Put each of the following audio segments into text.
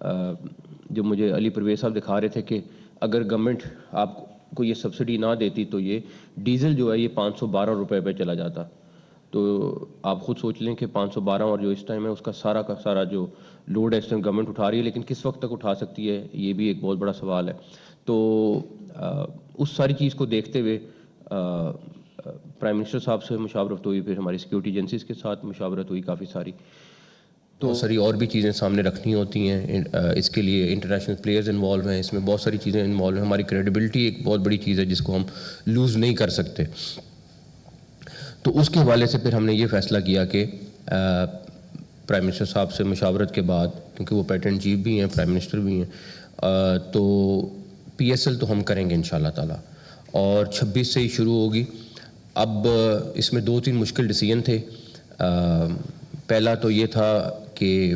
جو مجھے علی پرویز صاحب دکھا رہے تھے کہ اگر گورنمنٹ آپ کو یہ سبسڈی نہ دیتی تو یہ ڈیزل جو ہے یہ 512 روپے پہ چلا جاتا. تو آپ خود سوچ لیں کہ 512 اور جو اس ٹائم ہے اس کا سارا جو لوڈ ہے اس ٹائم گورنمنٹ اٹھا رہی ہے, لیکن کس وقت تک اٹھا سکتی ہے یہ بھی ایک بہت بڑا سوال ہے. تو اس ساری چیز کو دیکھتے ہوئے پرائم منسٹر صاحب سے مشاورت ہوئی, پھر ہماری سیکورٹی ایجنسیز کے ساتھ مشاورت ہوئی کافی ساری. تو بہت ساری اور بھی چیزیں سامنے رکھنی ہوتی ہیں, اس کے لیے انٹرنیشنل پلیئرز انوالو ہیں, اس میں بہت ساری چیزیں انوالو ہیں. ہماری کریڈیبلٹی ایک بہت بڑی چیز ہے جس کو ہم لوز نہیں کر سکتے. تو اس کے حوالے سے پھر ہم نے یہ فیصلہ کیا کہ پرائم منسٹر صاحب سے مشاورت کے بعد, کیونکہ وہ پیٹرن چیف بھی ہیں, پرائم منسٹر بھی ہیں, تو پی ایس ایل تو ہم کریں گے انشاءاللہ تعالی, اور 26 سے ہی شروع ہوگی. اب اس میں 2-3 مشکل ڈیسیجن تھے. پہلا تو یہ تھا کہ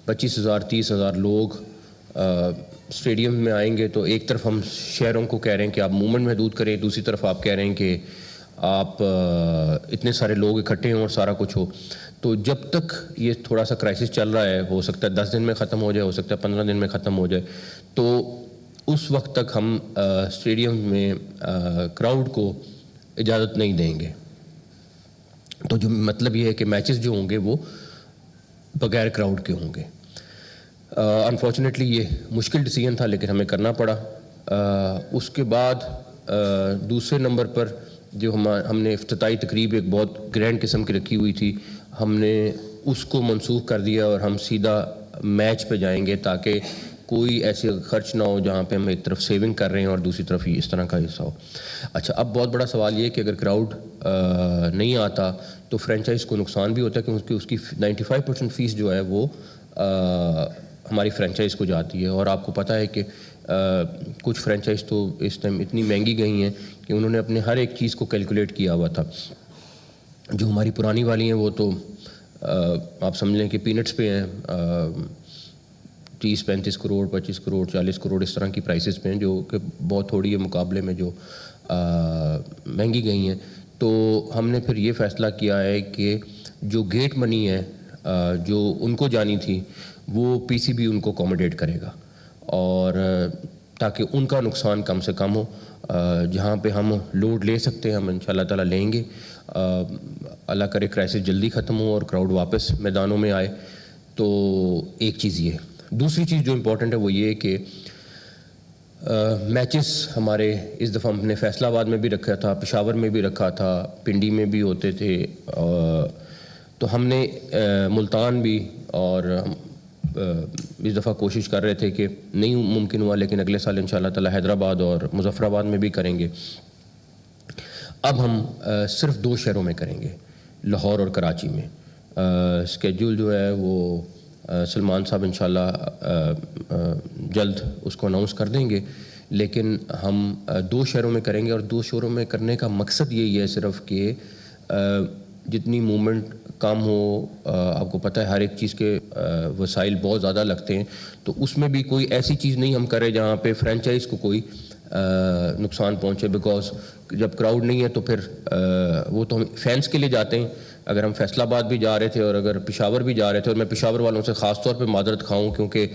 25,000-30,000 لوگ اسٹیڈیم میں آئیں گے, تو ایک طرف ہم شہروں کو کہہ رہے ہیں کہ آپ موومنٹ محدود کریں, دوسری طرف آپ کہہ رہے ہیں کہ آپ اتنے سارے لوگ اکٹھے ہوں اور سارا کچھ ہو. تو جب تک یہ تھوڑا سا کرائسس چل رہا ہے, ہو سکتا ہے 10 دن میں ختم ہو جائے, ہو سکتا ہے 15 دن میں ختم ہو جائے, تو اس وقت تک ہم اسٹیڈیم میں کراؤڈ کو اجازت نہیں دیں گے. تو جو مطلب یہ ہے کہ میچز جو ہوں گے وہ بغیر کراؤڈ کے ہوں گے. انفارچونیٹلی یہ مشکل ڈیسیجن تھا لیکن ہمیں کرنا پڑا. اس کے بعد دوسرے نمبر پر جو ہم نے افتتاحی تقریب ایک بہت گرینڈ قسم کی رکھی ہوئی تھی, ہم نے اس کو منسوخ کر دیا اور ہم سیدھا میچ پہ جائیں گے, تاکہ کوئی ایسے خرچ نہ ہو جہاں پہ ہم ایک طرف سیونگ کر رہے ہیں اور دوسری طرف اس طرح کا حصہ ہو. اچھا, اب بہت بڑا سوال یہ ہے کہ اگر کراؤڈ نہیں آتا تو فرینچائز کو نقصان بھی ہوتا ہے, کیونکہ اس کی 95% فیس جو ہے وہ ہماری فرینچائز کو جاتی ہے. اور آپ کو پتہ ہے کہ کچھ فرینچائز تو اس ٹائم اتنی مہنگی گئی ہیں کہ انہوں نے اپنے ہر ایک چیز کو کیلکولیٹ کیا ہوا تھا. جو ہماری پرانی والی ہیں وہ تو آپ سمجھ لیں کہ پینٹس پہ ہیں, 30-35 کروڑ, 25 کروڑ, 40 کروڑ اس طرح کی پرائسز پہ ہیں, جو کہ بہت تھوڑی ہے مقابلے میں جو مہنگی گئی ہیں. تو ہم نے پھر یہ فیصلہ کیا ہے کہ جو گیٹ منی ہے جو ان کو جانی تھی وہ پی سی بی ان کو اکوموڈیٹ کرے گا, اور تاکہ ان کا نقصان کم سے کم ہو. جہاں پہ ہم لوڈ لے سکتے ہیں ہم انشاءاللہ تعالی لیں گے. اللہ کرے کرائسس جلدی ختم ہو اور کراؤڈ واپس میدانوں میں آئے. تو ایک چیز یہ. دوسری چیز جو امپورٹنٹ ہے وہ یہ کہ میچز ہمارے اس دفعہ ہم نے فیصل آباد میں بھی رکھا تھا, پشاور میں بھی رکھا تھا, پنڈی میں بھی ہوتے تھے, تو ہم نے ملتان بھی, اور اس دفعہ کوشش کر رہے تھے کہ نہیں ممکن ہوا, لیکن اگلے سال انشاءاللہ تعالی حیدرآباد اور مظفر آباد میں بھی کریں گے. اب ہم صرف 2 شہروں میں کریں گے, لاہور اور کراچی میں. اسکیڈول جو ہے وہ سلمان صاحب انشاءاللہ جلد اس کو اناؤنس کر دیں گے, لیکن ہم 2 شہروں میں کریں گے. اور 2 شہروں میں کرنے کا مقصد یہی ہے صرف کہ جتنی موومنٹ کم ہو. آپ کو پتہ ہے ہر ایک چیز کے وسائل بہت زیادہ لگتے ہیں, تو اس میں بھی کوئی ایسی چیز نہیں ہم کریں جہاں پہ فرینچائز کو کوئی نقصان پہنچے. بیکاز جب کراؤڈ نہیں ہے تو پھر وہ تو ہم فینس کے لیے جاتے ہیں. اگر ہم فیصل آباد بھی جا رہے تھے اور اگر پشاور بھی جا رہے تھے, اور میں پشاور والوں سے خاص طور پہ معذرت خواہوں کیونکہ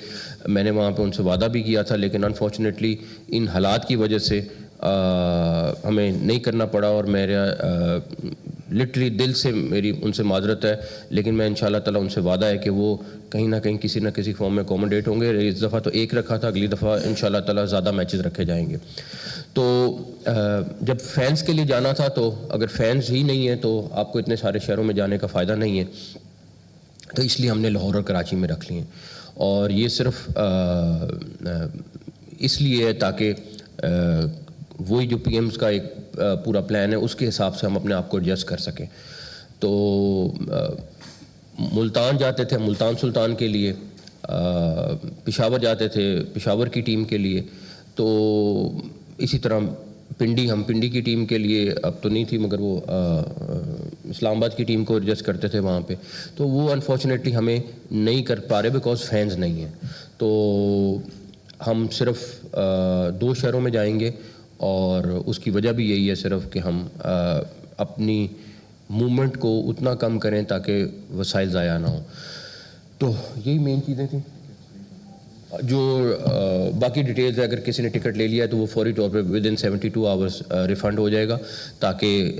میں نے وہاں پہ ان سے وعدہ بھی کیا تھا, لیکن انفارچونیٹلی ان حالات کی وجہ سے ہمیں نہیں کرنا پڑا, اور میرا لٹرلی دل سے میری ان سے معذرت ہے. لیکن میں انشاءاللہ تعالی ان سے وعدہ ہے کہ وہ کہیں نہ کہیں کسی نہ کسی فارم میں اکوموڈیٹ ہوں گے. اس دفعہ تو 1 رکھا تھا, اگلی دفعہ انشاءاللہ تعالی زیادہ میچز رکھے جائیں گے. تو جب فینس کے لیے جانا تھا, تو اگر فینس ہی نہیں ہیں تو آپ کو اتنے سارے شہروں میں جانے کا فائدہ نہیں ہے, تو اس لیے ہم نے لاہور اور کراچی میں رکھ لیے ہیں. اور یہ صرف اس لیے ہے تاکہ وہی جو پی ایمز کا ایک پورا پلان ہے اس کے حساب سے ہم اپنے آپ کو ایڈجسٹ کر سکیں. تو ملتان جاتے تھے ملتان سلطان کے لیے, پشاور جاتے تھے پشاور کی ٹیم کے لیے, تو اسی طرح ہم پنڈی کی ٹیم کے لیے اب تو نہیں تھی, مگر وہ اسلام آباد کی ٹیم کو ایڈجسٹ کرتے تھے وہاں پہ. تو وہ انفارچونیٹلی ہمیں نہیں کر پا رہے بیکاز فینز نہیں ہیں. تو ہم صرف 2 شہروں میں جائیں گے, اور اس کی وجہ بھی یہی ہے صرف کہ ہم اپنی موومنٹ کو اتنا کم کریں تاکہ وسائل ضائع نہ ہوں. تو یہی مین چیزیں تھیں. جو باقی ڈیٹیلز اگر کسی نے ٹکٹ لے لیا ہے تو وہ فوری طور پہ ودن 72 آورس ریفنڈ ہو جائے گا، تاکہ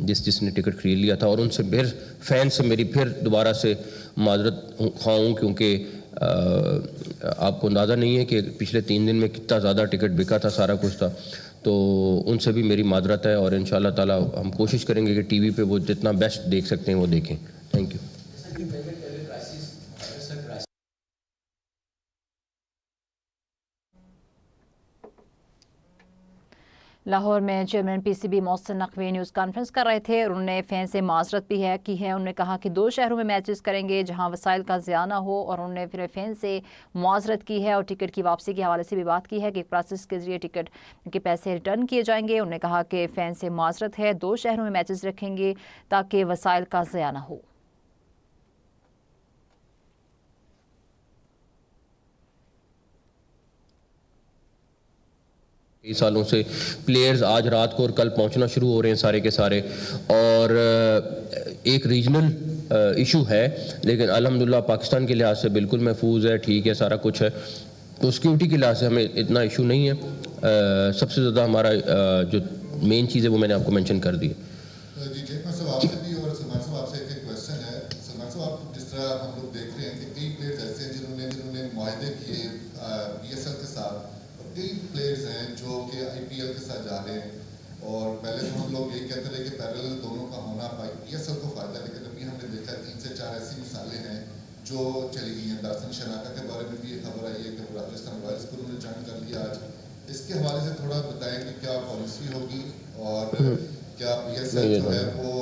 جس نے ٹکٹ خرید لیا تھا، اور ان سے پھر فین سے میری پھر دوبارہ سے معذرت خواہ ہوں، کیونکہ آپ کو اندازہ نہیں ہے کہ پچھلے 3 دن میں کتنا زیادہ ٹکٹ بکا تھا، سارا کچھ تھا، تو ان سے بھی میری معذرت ہے، اور انشاءاللہ تعالی ہم کوشش کریں گے کہ ٹی وی پہ وہ جتنا بیسٹ دیکھ سکتے ہیں وہ دیکھیں. Thank you. لاہور میں chairman P C B Mohsin Naqvi news conference کر رہے تھے، اور انہوں نے فین سے معذرت بھی کی ہے. انہوں نے کہا کہ 2 شہروں میں میچز کریں گے جہاں وسائل کا ضیاع نہ ہو، اور انہوں نے پھر فین سے معذرت کی ہے اور ٹکٹ کی واپسی کے حوالے سے بھی بات کی ہے کہ ایک پروسیس کے ذریعے ٹکٹ کے پیسے ریٹرن کیے جائیں گے. انہوں نے کہا کہ فین سے معذرت ہے، 2 شہروں میں میچز رکھیں گے تاکہ وسائل کا ضیاع نہ ہو. کئی سالوں سے پلیئرز آج رات کو اور کل پہنچنا شروع ہو رہے ہیں سارے کے سارے، اور ایک ریجنل ایشو ہے، لیکن الحمدللہ پاکستان کے لحاظ سے بالکل محفوظ ہے، ٹھیک ہے، سارا کچھ ہے، تو سیکیورٹی کے لحاظ سے ہمیں اتنا ایشو نہیں ہے. سب سے زیادہ ہمارا جو مین چیز ہے وہ میں نے آپ کو مینشن کر دی. جی چیئرمین صاحب آپ سے بھی اور سلمان صاحب آپ سے ایک کویشچن ہے. سلمان صاحب آپ جس طرح ہم لوگ دیکھ رہے ہیں کہ کئی پلیئرز ایسے ہیں جنہوں نے معاہدے کیے پی ایس ایل کے ساتھ، اور کئی پلیئرز ہیں جو کہ آئی پی ایل کے ساتھ جا رہے ہیں، اور پہلے تو ہم لوگ یہ کہتے رہے کہ پیرلل دونوں کا ہونا پی ایس ایل کو فائدہ ہے، لیکن ابھی ہم نے دیکھا 3 سے 4 ایسی مثالیں ہیں جو چلی گئی ہیں. دارسن شناکا کے بارے میں بھی یہ خبر آئی ہے کہ وہ راجستھان رائلز کو انہوں نے جوائن کر لیا آج. اس کے حوالے سے تھوڑا بتائیں کہ کیا پالیسی ہوگی، اور کیا پی ایس ایل جو ہے وہ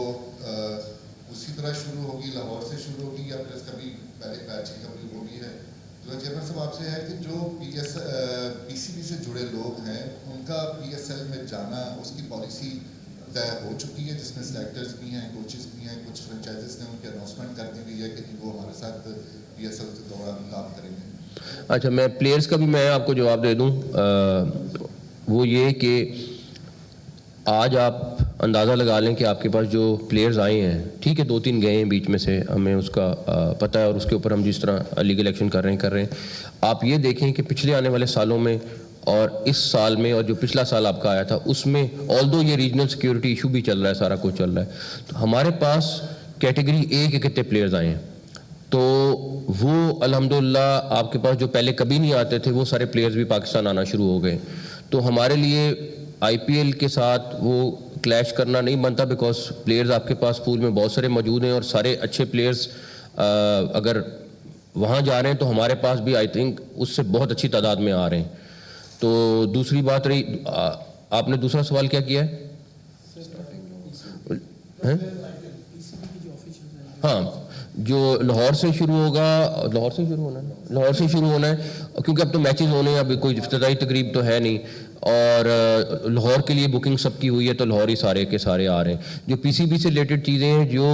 اسی طرح شروع ہوگی، لاہور سے شروع ہوگی، یا پھر اس کا بھی پہلے بیچ کی کبھی ہوگی ہے. تو چیئرمین صاحب آپ سے ہے کہ جو پی سی بی سے جڑے لوگ ہیں ان کا پی ایس ایل میں جانا، اس کی پالیسی طے ہو چکی ہے، جس میں سلیکٹرز بھی ہیں، کوچز بھی ہیں، کچھ فرنچائزز نے ان کی اناؤنسمنٹ کر دی ہوئی ہے کہ وہ ہمارے ساتھ پی ایس ایل کے دوران کام کریں گے. اچھا، میں پلیئرز کا بھی میں آپ کو جواب دے دوں. وہ یہ کہ آج آپ اندازہ لگا لیں کہ آپ کے پاس جو پلیئرز آئے ہیں، ٹھیک ہے 2-3 گئے ہیں بیچ میں سے، ہمیں اس کا پتہ ہے، اور اس کے اوپر ہم جس طرح لیگل ایکشن کر رہے ہیں. آپ یہ دیکھیں کہ پچھلے آنے والے سالوں میں اور اس سال میں، اور جو پچھلا سال آپ کا آیا تھا اس میں، آلدو یہ ریجنل سیکیورٹی ایشو بھی چل رہا ہے، سارا کچھ چل رہا ہے، تو ہمارے پاس کیٹیگری اے کے کتنے پلیئرز آئے ہیں. تو وہ الحمدللہ آپ کے پاس جو پہلے کبھی نہیں آتے تھے وہ سارے پلیئرز بھی پاکستان آنا شروع ہو گئے. تو ہمارے لیے آئی پی ایل کے ساتھ وہ کلیش کرنا نہیں بنتا، بیکاز پلیئرز آپ کے پاس پول میں بہت سارے موجود ہیں، اور سارے اچھے پلیئرز اگر وہاں جا رہے ہیں تو ہمارے پاس بھی آئی تھنک اس سے بہت اچھی تعداد میں آ رہے ہیں. تو دوسری بات رہی، آپ نے دوسرا سوال کیا کیا ہے؟ ہاں، جو لاہور سے شروع ہوگا، لاہور سے شروع ہونا ہے کیونکہ اب تو میچز ہونے ہیں، اب کوئی افتتاحی تقریب تو ہے نہیں، اور لاہور کے لیے بکنگ سب کی ہوئی ہے، تو لاہور ہی سارے کے سارے آ رہے ہیں. جو پی سی بی سے ریلیٹڈ چیزیں ہیں جو